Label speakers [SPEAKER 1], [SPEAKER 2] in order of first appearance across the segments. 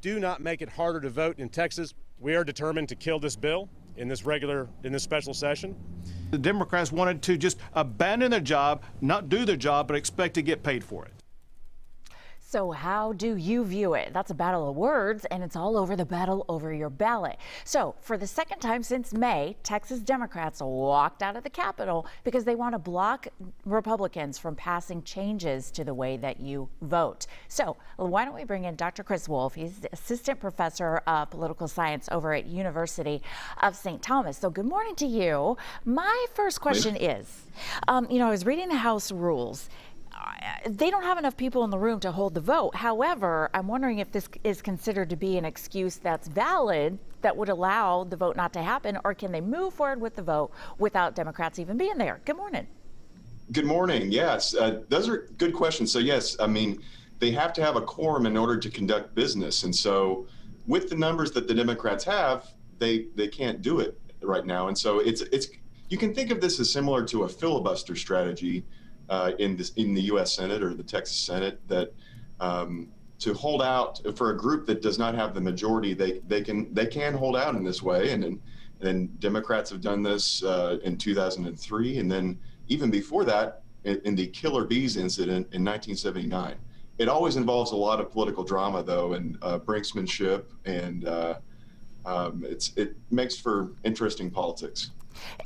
[SPEAKER 1] do not make it harder to vote in Texas. We are determined to kill this bill in this special session.
[SPEAKER 2] The Democrats wanted to just abandon their job, not do their job, but expect to get paid for it.
[SPEAKER 3] So how do you view it? That's a battle of words, and it's all over the battle over your ballot. So for the second time since May, Texas Democrats walked out of the Capitol because they want to block Republicans from passing changes to the way that you vote. So why don't we bring in Dr. Chris Wolfe? He's the assistant professor of political science over at University of St. Thomas. So good morning to you. My first question is, I was reading the House rules. They don't have enough people in the room to hold the vote. However, I'm wondering if this is considered to be an excuse that's valid that would allow the vote not to happen, or can they move forward with the vote without Democrats even being there? Good morning.
[SPEAKER 4] Good morning. Yes, those are good questions. So yes, I mean, they have to have a quorum in order to conduct business. And so with the numbers that the Democrats have, they can't do it right now. And so it's you can think of this as similar to a filibuster strategy in the U.S. Senate or the Texas Senate, that to hold out for a group that does not have the majority, they can hold out in this way. And Democrats have done this in 2003, and then even before that in the Killer Bees incident in 1979. It always involves a lot of political drama, though, and brinksmanship, and it makes for interesting politics.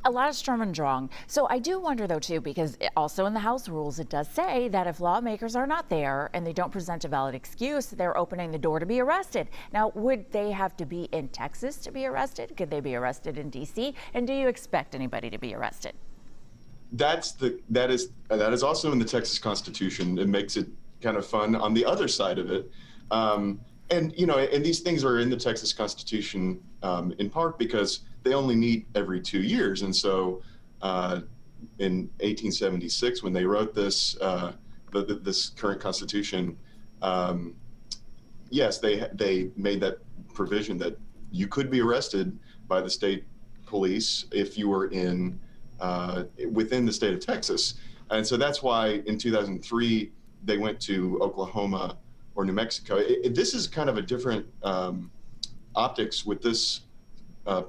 [SPEAKER 3] A lot of Sturm and Drang. So I do wonder, though, too, because also in the House rules, it does say that if lawmakers are not there and they don't present a valid excuse, they're opening the door to be arrested. Now, would they have to be in Texas to be arrested? Could they be arrested in D.C.? And do you expect anybody to be arrested?
[SPEAKER 4] That is also in the Texas Constitution. It makes it kind of fun on the other side of it. And these things are in the Texas Constitution in part because they only meet every 2 years. And so in 1876, when they wrote this current Constitution, yes, they made that provision that you could be arrested by the state police if you were within the state of Texas. And so that's why in 2003, they went to Oklahoma or New Mexico. This is kind of a different optics with this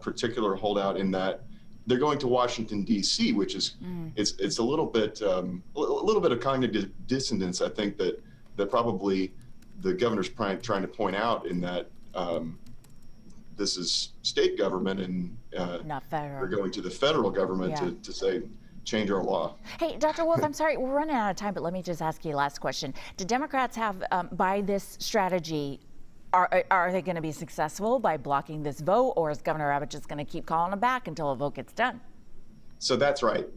[SPEAKER 4] particular holdout, in that they're going to Washington D.C., which is it's a little bit of cognitive dissonance. I think that probably the governor's trying to point out, in that this is state government and
[SPEAKER 3] not federal.
[SPEAKER 4] We're going to the federal government to say, change our law.
[SPEAKER 3] Hey, Dr. Wolfe, I'm sorry, we're running out of time, but let me just ask you a last question. Do Democrats have, by this strategy, are they going to be successful by blocking this vote, or is Governor Abbott just going to keep calling them back until a vote gets done?
[SPEAKER 4] So that's right.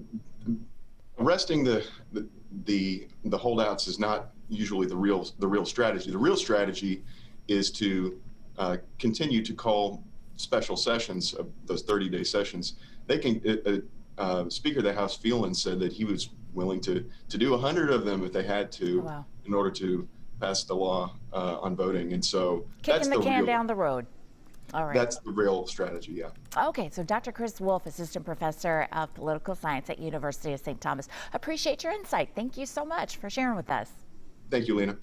[SPEAKER 4] Arresting the holdouts is not usually the real strategy. The real strategy is to continue to call special sessions, of those 30-day sessions. They can. Speaker of the House Phelan said that he was willing to do 100 of them if they had to, in order to pass the law on voting. And so
[SPEAKER 3] kicking the can down the road. All right.
[SPEAKER 4] That's the real strategy, yeah.
[SPEAKER 3] Okay, so Dr. Chris Wolfe, assistant professor of political science at University of St. Thomas. Appreciate your insight. Thank you so much for sharing with us.
[SPEAKER 4] Thank you, Lena.